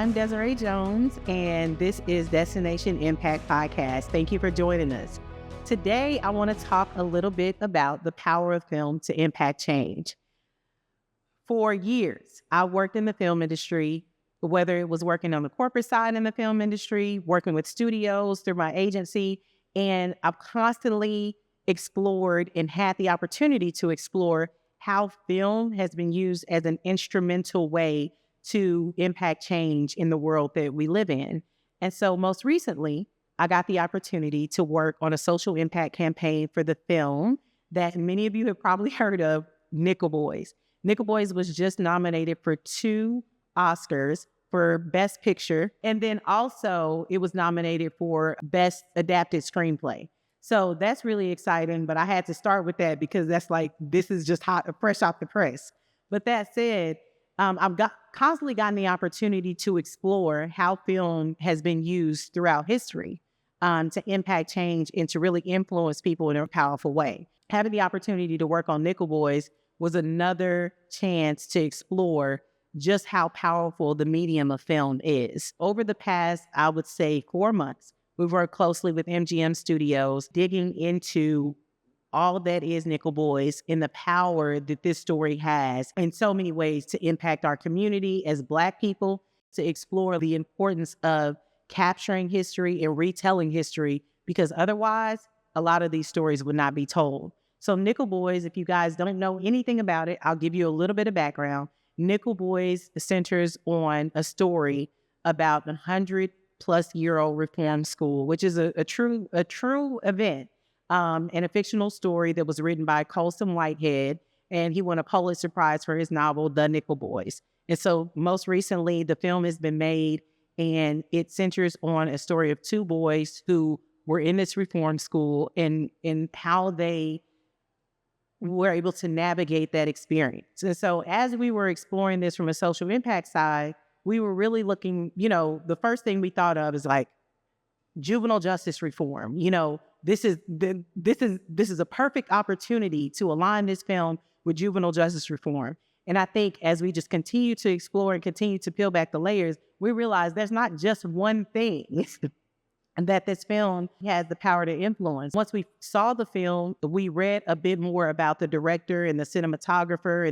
I'm Desirae Jones, and this is Destination Impact Podcast. Thank you for joining us. Today, I want to talk a little bit about the power of film to impact change. For years, I worked in the film industry, whether it was working on the corporate side in the film industry, working with studios through my agency, and I've constantly explored and had the opportunity to explore how film has been used as an instrumental way to impact change in the world that we live in. And so most recently, I got the opportunity to work on a social impact campaign for the film that many of you have probably heard of, Nickel Boys. Nickel Boys was just nominated for 2 Oscars for Best Picture, and then also it was nominated for Best Adapted Screenplay. So that's really exciting, but I had to start with that because this is just hot, fresh off the press. But that said, I've constantly gotten the opportunity to explore how film has been used throughout history to impact change and to really influence people in a powerful way. Having the opportunity to work on Nickel Boys was another chance to explore just how powerful the medium of film is. Over the past, I would say 4 months, we've worked closely with MGM Studios, digging into all that is Nickel Boys and the power that this story has in so many ways to impact our community as Black people, to explore the importance of capturing history and retelling history, because otherwise, a lot of these stories would not be told. So Nickel Boys, if you guys don't know anything about it, I'll give you a little bit of background. Nickel Boys centers on a story about a 100-plus-year-old reform school, which is a true event. And a fictional story that was written by Colson Whitehead, and he won a Pulitzer Prize for his novel, The Nickel Boys. And so most recently, the film has been made, and it centers on a story of 2 boys who were in this reform school and how they were able to navigate that experience. And so as we were exploring this from a social impact side, we were really looking, the first thing we thought of is like juvenile justice reform. This is a perfect opportunity to align this film with juvenile justice reform. And I think as we just continue to explore and continue to peel back the layers, we realize there's not just one thing that this film has the power to influence. Once we saw the film, we read a bit more about the director and the cinematographer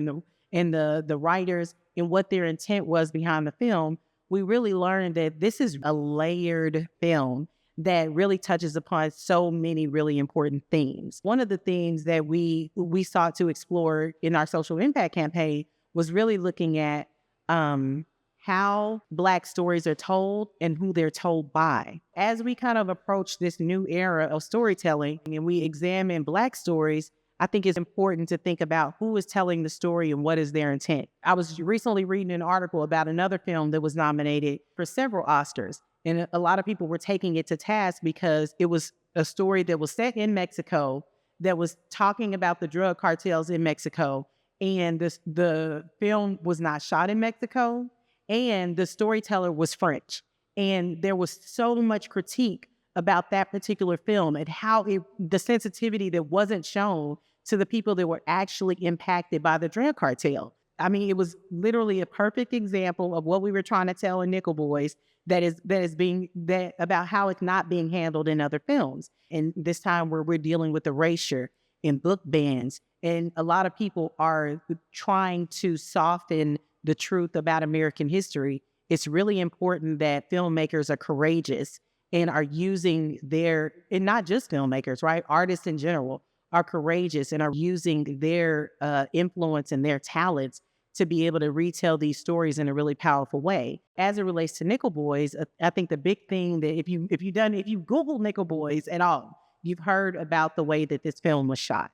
and the writers and what their intent was behind the film. We really learned that this is a layered film that really touches upon so many really important themes. One of the themes that we sought to explore in our social impact campaign was really looking at how Black stories are told and who they're told by. As we kind of approach this new era of storytelling and we examine Black stories, I think it's important to think about who is telling the story and what is their intent. I was recently reading an article about another film that was nominated for several Oscars. And a lot of people were taking it to task because it was a story that was set in Mexico, that was talking about the drug cartels in Mexico. And the film was not shot in Mexico, and the storyteller was French. And there was so much critique about that particular film and how the sensitivity that wasn't shown to the people that were actually impacted by the drug cartel. I mean, it was literally a perfect example of what we were trying to tell in Nickel Boys, about how it's not being handled in other films. And this time where we're dealing with erasure and book bans, and a lot of people are trying to soften the truth about American history. It's really important that filmmakers are courageous and are using and not just filmmakers, right? Artists in general are courageous and are using their influence and their talents to be able to retell these stories in a really powerful way. As it relates to Nickel Boys, I think the big thing that if you Google Nickel Boys at all, you've heard about the way that this film was shot.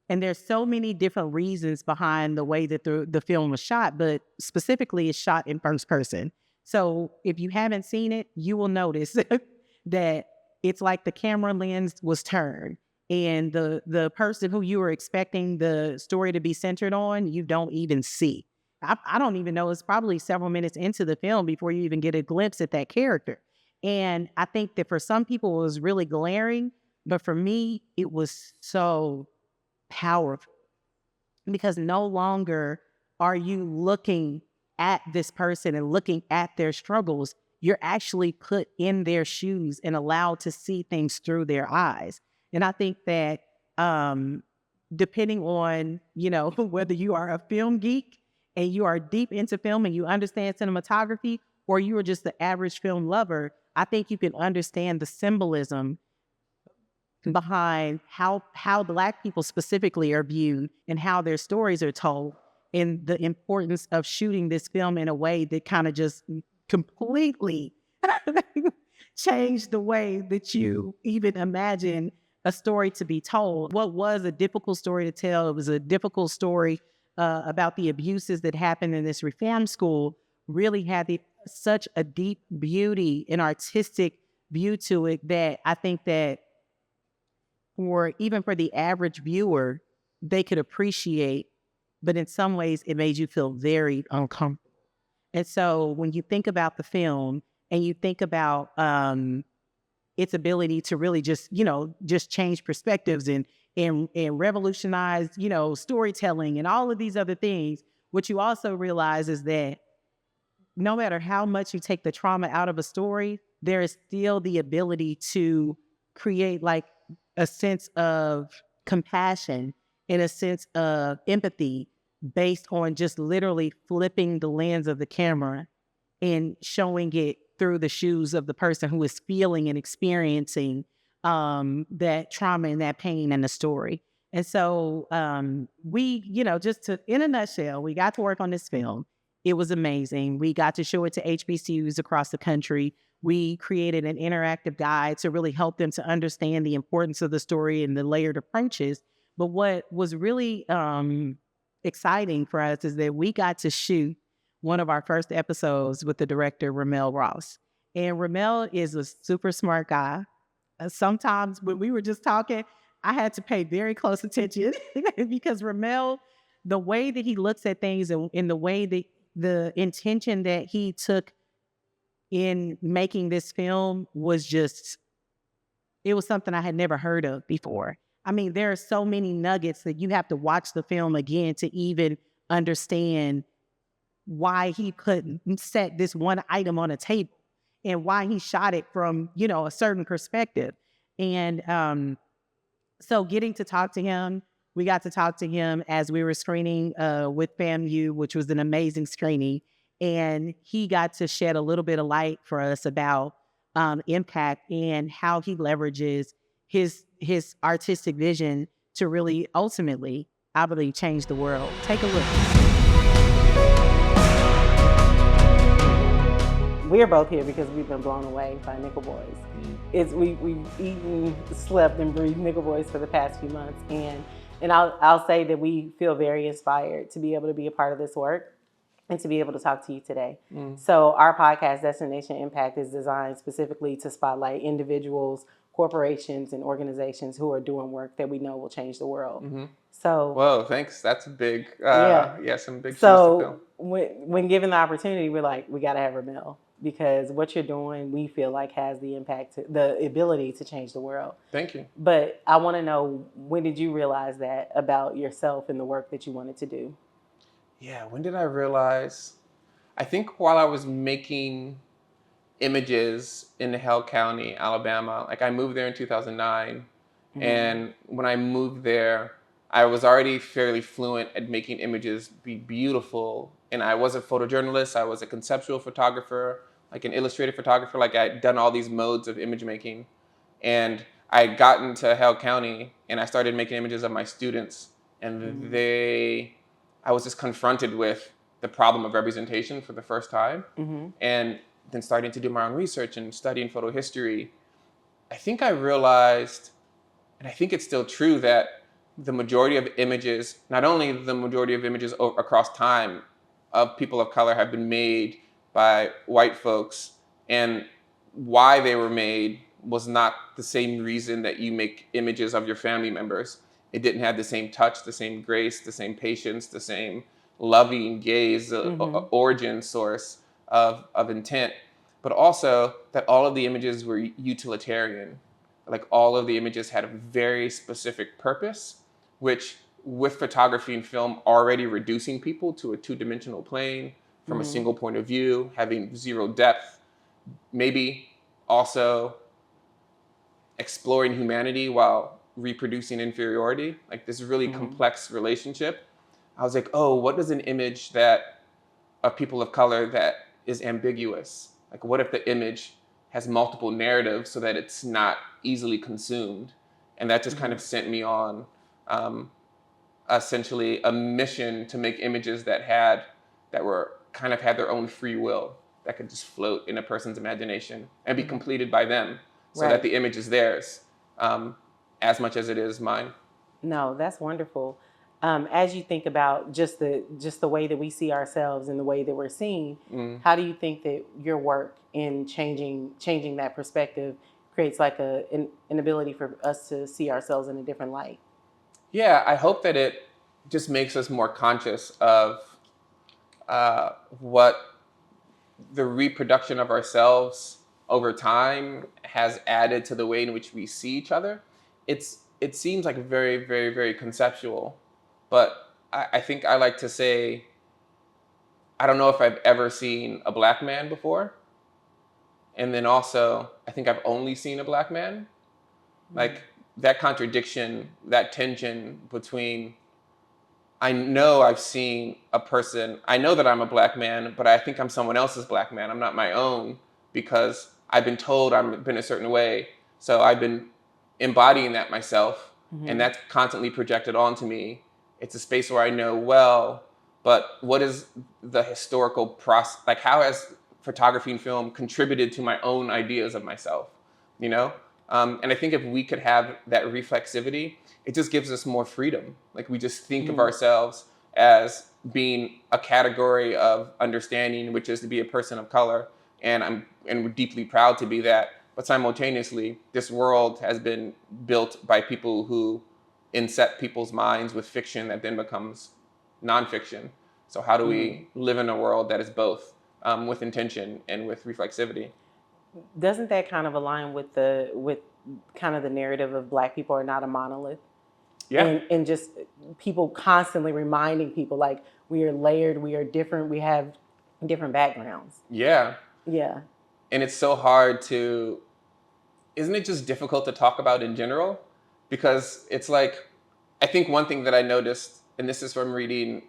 And there's so many different reasons behind the way that the film was shot, but specifically it's shot in first person. So if you haven't seen it, you will notice that it's like the camera lens was turned. And the person who you were expecting the story to be centered on, you don't even see. I don't even know. It's probably several minutes into the film before you even get a glimpse at that character. And I think that for some people it was really glaring, but for me, it was so powerful because no longer are you looking at this person and looking at their struggles, you're actually put in their shoes and allowed to see things through their eyes. And I think that depending on, whether you are a film geek and you are deep into film and you understand cinematography, or you are just the average film lover, I think you can understand the symbolism behind how Black people specifically are viewed and how their stories are told, and the importance of shooting this film in a way that kind of just completely changed the way that you even imagine a story to be told. What was a difficult story to tell, it was a difficult story about the abuses that happened in this reform school, really had such a deep beauty and artistic view to it that I think that even for the average viewer, they could appreciate, but in some ways it made you feel very uncomfortable. And so when you think about the film and you think about its ability to really just change perspectives and revolutionize, storytelling and all of these other things, what you also realize is that no matter how much you take the trauma out of a story, there is still the ability to create like a sense of compassion and a sense of empathy based on just literally flipping the lens of the camera and showing it through the shoes of the person who is feeling and experiencing that trauma and that pain in the story. And so we, in a nutshell, we got to work on this film. It was amazing. We got to show it to HBCUs across the country. We created an interactive guide to really help them to understand the importance of the story and the layered approaches. But what was really exciting for us is that we got to shoot one of our first episodes with the director, RaMell Ross. And RaMell is a super smart guy. Sometimes when we were just talking, I had to pay very close attention because RaMell, the way that he looks at things and in the way that the intention that he took in making this film was it was something I had never heard of before. I mean, there are so many nuggets that you have to watch the film again to even understand why he couldn't set this one item on a table and why he shot it from, a certain perspective. And so getting to talk to him, we got to talk to him as we were screening with FAMU, which was an amazing screening. And he got to shed a little bit of light for us about impact and how he leverages his artistic vision to really ultimately, I believe, change the world. Take a look. We're both here because we've been blown away by Nickel Boys. We've eaten, slept, and breathed Nickel Boys for the past few months, and I'll say that we feel very inspired to be able to be a part of this work and to be able to talk to you today. So our podcast, Destination Impact, is designed specifically to spotlight individuals, corporations, and organizations who are doing work that we know will change the world. So, whoa, thanks. That's a big, some big shoes to fill. When given the opportunity, we're like, we got to have RaMell, because what you're doing, we feel like has the impact, the ability to change the world. Thank you. But I want to know, when did you realize that about yourself and the work that you wanted to do? Yeah, when did I realize? I think while I was making images in Hale County, Alabama, like I moved there in 2009. And when I moved there, I was already fairly fluent at making images be beautiful. And I was a photojournalist. I was a conceptual photographer, like an illustrative photographer. Like I'd done all these modes of image making. And I had gotten to Hale County and I started making images of my students. And I was just confronted with the problem of representation for the first time. And then starting to do my own research and studying photo history, I think I realized, and I think it's still true, that the majority of images, not only the majority of images across time of people of color, have been made by white folks, and why they were made was not the same reason that you make images of your family members. It didn't have the same touch, the same grace, the same patience, the same loving gaze, origin source of intent, but also that all of the images were utilitarian. Like all of the images had a very specific purpose, which with photography and film already reducing people to a two-dimensional plane, from a single point of view, having zero depth, maybe also exploring humanity while reproducing inferiority, like this really complex relationship. I was like, oh, what is an image that of people of color that is ambiguous? Like, what if the image has multiple narratives so that it's not easily consumed? And that just kind of sent me on essentially a mission to make images that were kind of had their own free will, that could just float in a person's imagination and be completed by them, so that the image is theirs as much as it is mine. No, that's wonderful. As you think about just the way that we see ourselves and the way that we're seen, how do you think that your work in changing that perspective creates like an ability for us to see ourselves in a different light? Yeah, I hope that it just makes us more conscious of what the reproduction of ourselves over time has added to the way in which we see each other. It seems like very, very, very conceptual, but I think I like to say, I don't know if I've ever seen a black man before. And then also, I think I've only seen a black man. Like that contradiction, that tension between, I know I've seen a person, I know that I'm a black man, but I think I'm someone else's black man. I'm not my own because I've been told I've been a certain way. So I've been embodying that myself, and that's constantly projected onto me. It's a space where I know, well, but what is the historical process? Like, how has photography and film contributed to my own ideas of myself, you know? And I think if we could have that reflexivity, it just gives us more freedom. Like, we just think of ourselves as being a category of understanding, which is to be a person of color. And we're deeply proud to be that. But simultaneously, this world has been built by people who inset people's minds with fiction that then becomes nonfiction. So how do we live in a world that is both, with intention and with reflexivity? Doesn't that kind of align with kind of the narrative of Black people are not a monolith? Yeah. And just people constantly reminding people, like, we are layered, we are different, we have different backgrounds. Yeah. Yeah. And it's so hard to, isn't it just difficult to talk about in general? Because it's like, I think one thing that I noticed, and this is from reading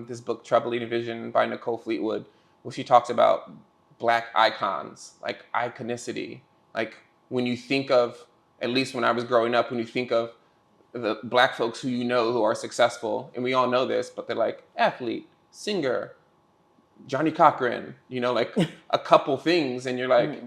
this book, Troubling Vision by Nicole Fleetwood, where she talks about Black icons, like iconicity. Like, when you think of, at least when I was growing up, when you think of the Black folks who you know who are successful, and we all know this, but they're like athlete, singer, Johnny Cochran, you know, like a couple things, and you're like,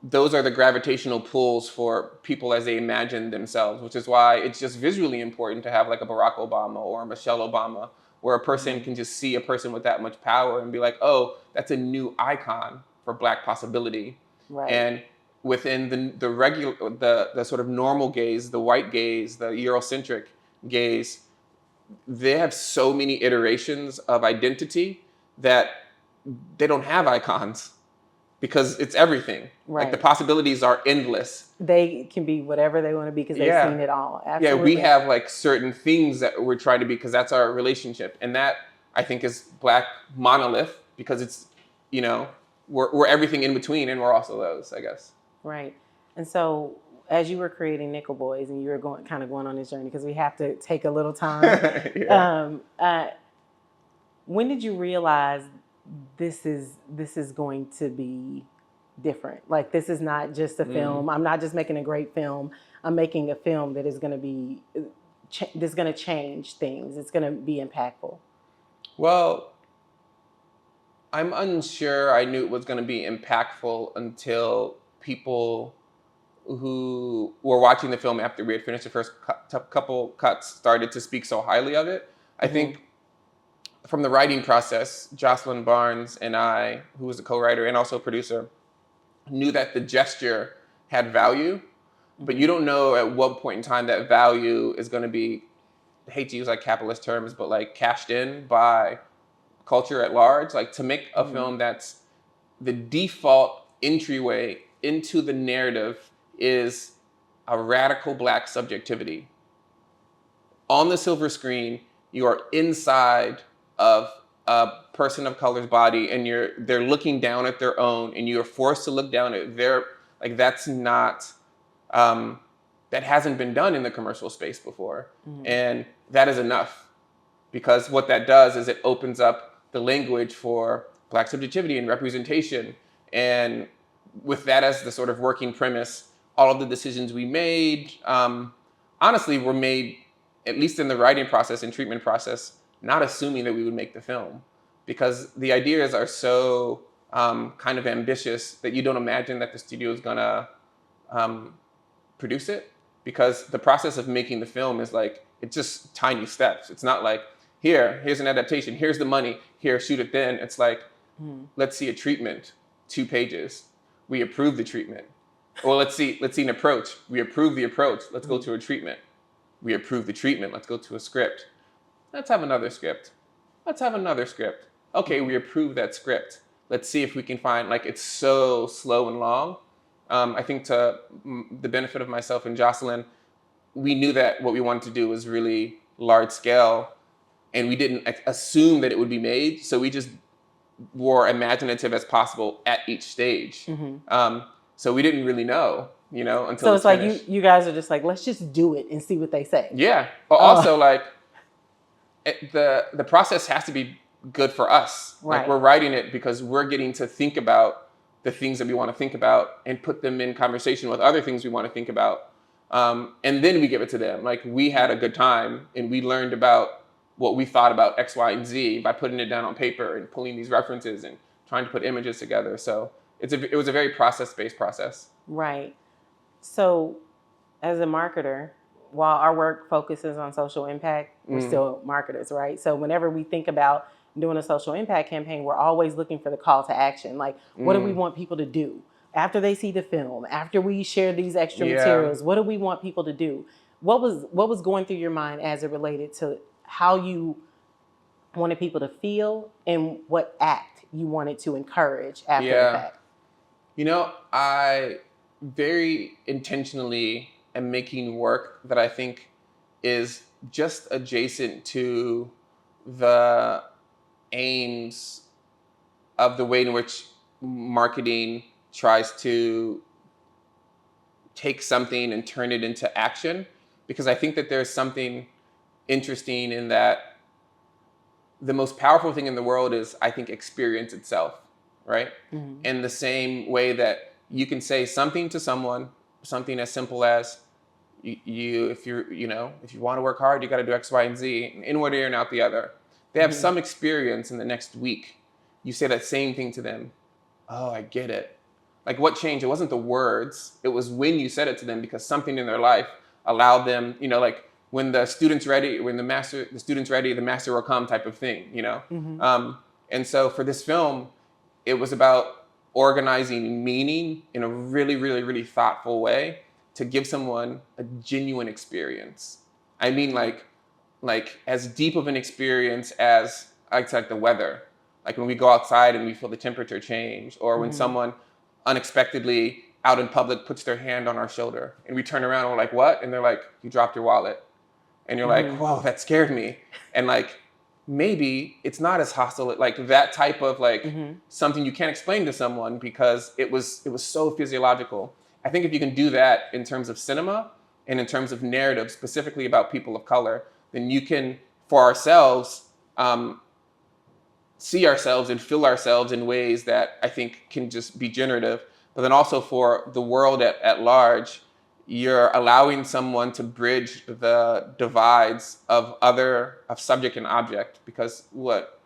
those are the gravitational pulls for people as they imagine themselves, which is why it's just visually important to have like a Barack Obama or a Michelle Obama, where a person can just see a person with that much power and be like, oh, that's a new icon for Black possibility. Right. And within the regular, the sort of normal gaze, the white gaze, the Eurocentric gaze, they have so many iterations of identity that they don't have icons, because it's everything. Right. Like, the possibilities are endless. They can be whatever they want to be because they've seen it all. Absolutely. Yeah, we have like certain things that we're trying to be because that's our relationship. And that, I think, is Black monolith, because it's, you know, we're everything in between, and we're also those, I guess. Right. And so as you were creating Nickel Boys and you were going on this journey, because we have to take a little time, when did you realize this is going to be different? Like, this is not just a film. I'm not just making a great film. I'm making a film that is going to be, that's going to change things. It's going to be impactful. Well, I'm unsure I knew it was going to be impactful until people who were watching the film after we had finished the first couple cuts started to speak so highly of it. I think from the writing process, Jocelyn Barnes and I, who was a co-writer and also a producer, knew that the gesture had value, but you don't know at what point in time that value is going to be, I hate to use like capitalist terms, but like cashed in by culture at large. Like, to make a film that's the default entryway into the narrative is a radical Black subjectivity. On the silver screen, you are inside of a person of color's body and they're looking down at their own, and you're forced to look down at their, like, that's not, that hasn't been done in the commercial space before. And that is enough, because what that does is it opens up the language for Black subjectivity and representation. And with that as the sort of working premise, all of the decisions we made, honestly, were made, at least in the writing process and treatment process, not assuming that we would make the film, because the ideas are so kind of ambitious that you don't imagine that the studio is gonna produce it, because the process of making the film is like, it's just tiny steps. It's not like, here's an adaptation, here's the money, here, shoot it then. It's like, let's see a treatment, 2 pages. We approve the treatment. Well, let's see an approach. We approve the approach. Let's go to a treatment. We approve the treatment. Let's go to a script. Let's have another script. Let's have another script. Okay, we approve that script. Let's see if we can find, like, it's so slow and long. I think to the benefit of myself and Jocelyn, we knew that what we wanted to do was really large scale, and we didn't assume that it would be made. So we just were imaginative as possible at each stage. So we didn't really know, until So it's like finished. you guys are just like, let's just do it and see what they say. Yeah, but also like the process has to be good for us. Right. Like, we're writing it because we're getting to think about the things that we want to think about and put them in conversation with other things we want to think about. And then we give it to them. Like, we had a good time and we learned about what we thought about X, Y, and Z by putting it down on paper and pulling these references and trying to put images together. So it was a very process-based process. Right. So as a marketer, while our work focuses on social impact, we're still marketers, right? So whenever we think about doing a social impact campaign, we're always looking for the call to action. Like, what do we want people to do after they see the film, after we share these extra materials? What do we want people to do? What was going through your mind as it related to how you wanted people to feel and what act you wanted to encourage after the fact? I very intentionally am making work that I think is just adjacent to the aims of the way in which marketing tries to take something and turn it into action, because I think that there's something interesting in that the most powerful thing in the world is, I think, experience itself, right? In the same way that you can say something to someone, something as simple as, if you want to work hard, you got to do X, Y, and Z, in one ear and out the other. They have some experience in the next week. You say that same thing to them. Oh, I get it. Like, what changed? It wasn't the words. It was when you said it to them, because something in their life allowed them, like, when the student's ready, the student's ready, the master will come type of thing, And so for this film, it was about organizing meaning in a really, really, really thoughtful way to give someone a genuine experience. I mean, like as deep of an experience as, like the weather. Like, when we go outside and we feel the temperature change, or when someone unexpectedly out in public puts their hand on our shoulder and we turn around and we're like, what? And they're like, you dropped your wallet. And you're like, whoa, that scared me. And like, maybe it's not as hostile, like that type of something you can't explain to someone because it was so physiological. I think if you can do that in terms of cinema and in terms of narrative, specifically about people of color, then you can, for ourselves, see ourselves and feel ourselves in ways that I think can just be generative. But then also for the world at large, you're allowing someone to bridge the divides of subject and object, because what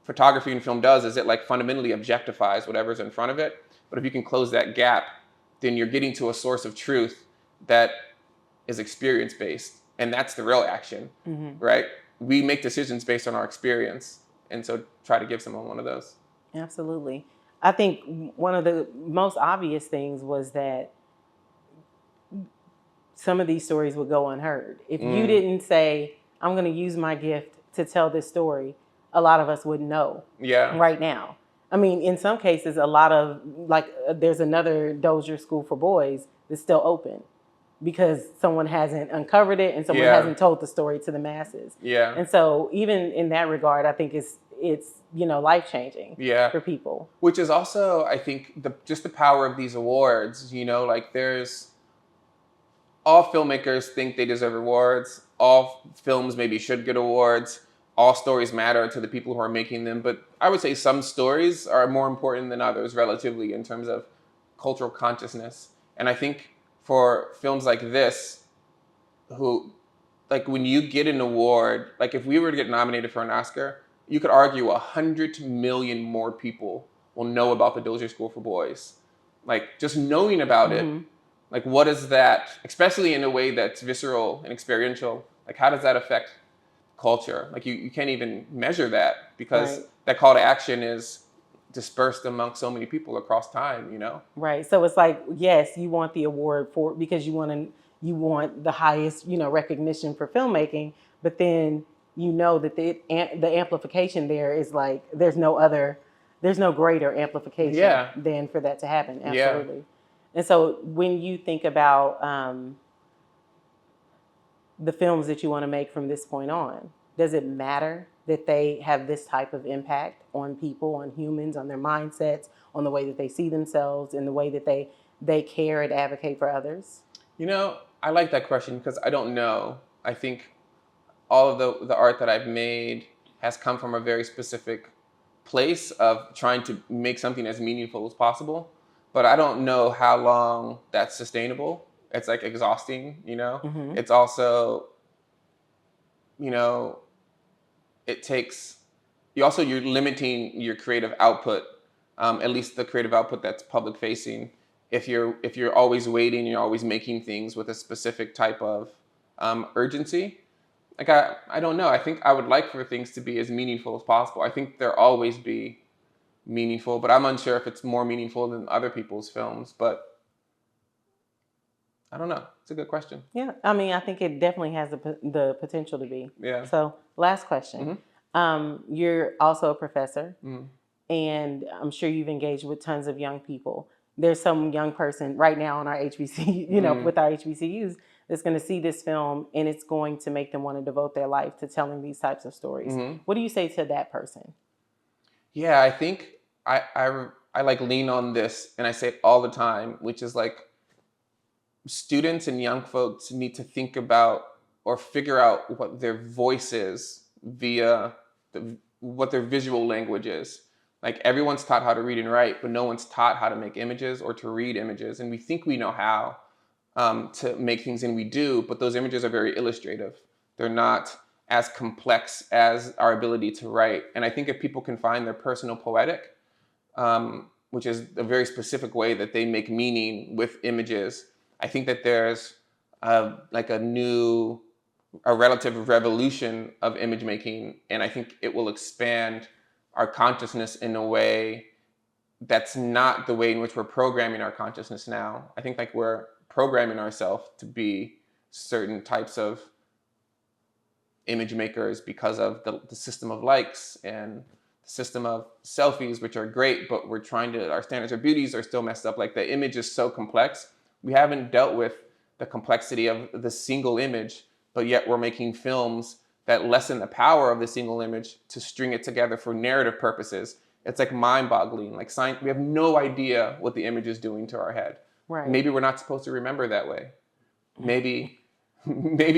photography and film does is it fundamentally objectifies whatever's in front of it. But if you can close that gap, then you're getting to a source of truth that is experience-based. And that's the real action, right? We make decisions based on our experience. And so try to give someone one of those. Absolutely. I think one of the most obvious things was that some of these stories would go unheard. If you didn't say, I'm going to use my gift to tell this story, a lot of us wouldn't know right now. I mean, in some cases, a lot of, there's another Dozier School for Boys that's still open because someone hasn't uncovered it and someone hasn't told the story to the masses. Yeah. And so even in that regard, I think it's, life-changing for people. Which is also, I think, just the power of these awards, like all filmmakers think they deserve awards. All films maybe should get awards. All stories matter to the people who are making them. But I would say some stories are more important than others relatively in terms of cultural consciousness. And I think for films like this, when you get an award, like if we were to get nominated for an Oscar, you could argue 100 million more people will know about the Dozier School for Boys. Like just knowing about it, like what is that, especially in a way that's visceral and experiential, like how does that affect culture? Like you can't even measure that because that call to action is dispersed among so many people across time, Right. So it's like, yes, you want the award because you want the highest, recognition for filmmaking, but then that the amplification there is like there's no greater amplification than for that to happen. Absolutely. Yeah. And so when you think about the films that you want to make from this point on, does it matter that they have this type of impact on people, on humans, on their mindsets, on the way that they see themselves, and the way that they care and advocate for others? I like that question because I don't know. I think all of the art that I've made has come from a very specific place of trying to make something as meaningful as possible. But I don't know how long that's sustainable. It's like exhausting, It's also, you're limiting your creative output, at least the creative output that's public facing. If you're always waiting, you're always making things with a specific type of urgency. Like I don't know. I think I would like for things to be as meaningful as possible. I think there'll always be meaningful, but I'm unsure if it's more meaningful than other people's films. But I don't know. It's a good question. Yeah, I mean, I think it definitely has the potential to be. Yeah. So last question. You're also a professor, and I'm sure you've engaged with tons of young people. There's some young person right now in our HBCU, with our HBCUs, that's going to see this film and it's going to make them want to devote their life to telling these types of stories. What do you say to that person? Yeah, I think I like lean on this, and I say it all the time, which is like students and young folks need to think about or figure out what their voice is via what their visual language is. Like everyone's taught how to read and write, but no one's taught how to make images or to read images. And we think we know how to make things, and we do, but those images are very illustrative. They're not as complex as our ability to write. And I think if people can find their personal poetic, which is a very specific way that they make meaning with images, I think that there's a relative revolution of image making. And I think it will expand our consciousness in a way that's not the way in which we're programming our consciousness now. I think like we're programming ourselves to be certain types of image makers because of the system of likes and the system of selfies, which are great, but our standards of beauties are still messed up. Like the image is so complex. We haven't dealt with the complexity of the single image, but yet we're making films that lessen the power of the single image to string it together for narrative purposes. It's like mind-boggling. Like science, we have no idea what the image is doing to our head. Right. Maybe we're not supposed to remember that way. Maybe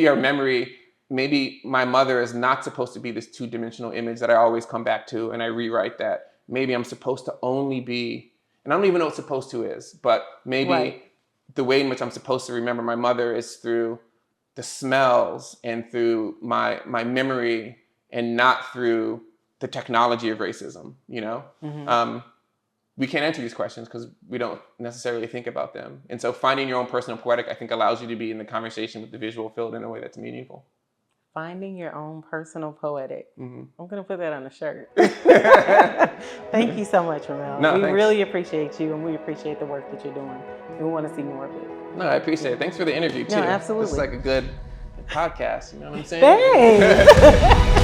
our memory, maybe my mother is not supposed to be this two-dimensional image that I always come back to, and I rewrite that. Maybe I'm supposed to only be, and I don't even know what supposed to is, but maybe the way in which I'm supposed to remember my mother is through the smells and through my memory, and not through the technology of racism, We can't answer these questions because we don't necessarily think about them. And so finding your own personal poetic, I think, allows you to be in the conversation with the visual field in a way that's meaningful. Finding your own personal poetic. I'm going to put that on a shirt. Thank you so much, RaMell. We really appreciate you, and we appreciate the work that you're doing. And we want to see more of it. No, I appreciate it. Thanks for the interview, too. No, absolutely. This is like a good podcast. You know what I'm saying? Thanks.